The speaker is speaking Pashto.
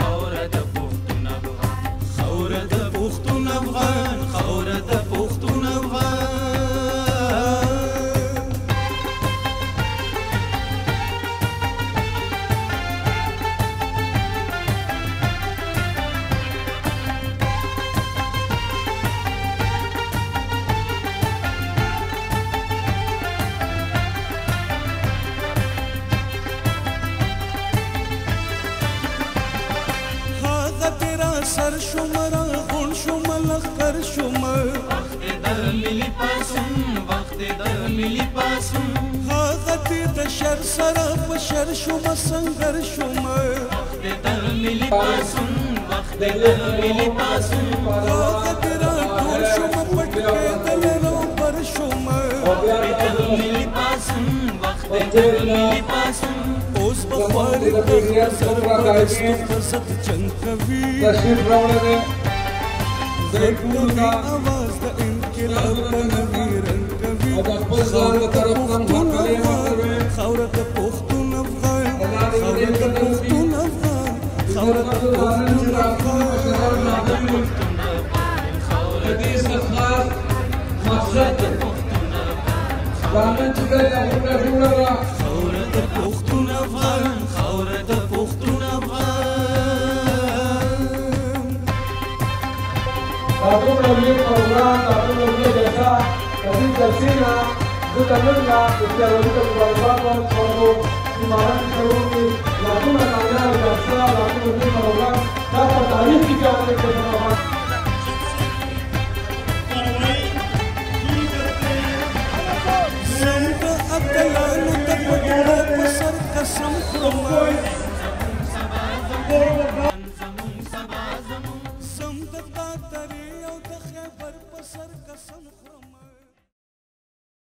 خاوره د پښتون افغان، خاوره د پښتون افغان، خاوره د پښتون افغان. سر شمرا غون شمل اختر شمر وقت د ملي پاسون، وقت د ملي پاسون. هغه د شر سره په شر شوم سنگر شمر وقت د ملي پاسون، وقت د ملي پاسون. هغه را ټول شوم پټ کېدل رو پر شمر وقت د ملي پاسون، وقت د ملي پاسون. اوس بخواري د سرورستو پر ست جنگ کوي تشریف راوړل زیتون کا आवाज د انقلاب په نوی رنگ کوي. او د خپل ځان له طرف څخه کلمه خاوره د پښتون افغان، خاوره د پښتون افغان، خاوره د پښتون افغان. د دې استخلاص مقصد قانون چې د جوړه خاوره د پښتون افغان، خاوره د پښتون افغان. تاسو نوې پروګرام تاسو نوې جیسا کدي تفصیلا د تمنا د تیارو د پروګرام په ایمانان شروع کی تاسو نه کامیاب جیسا تاسو نوې پروګرام تاسو تاریخ کی کامیابی په اړه زنده اتلانو د پټړو په سر قسم خورم زم د قطرې او د خیبر په سر قسم خورم.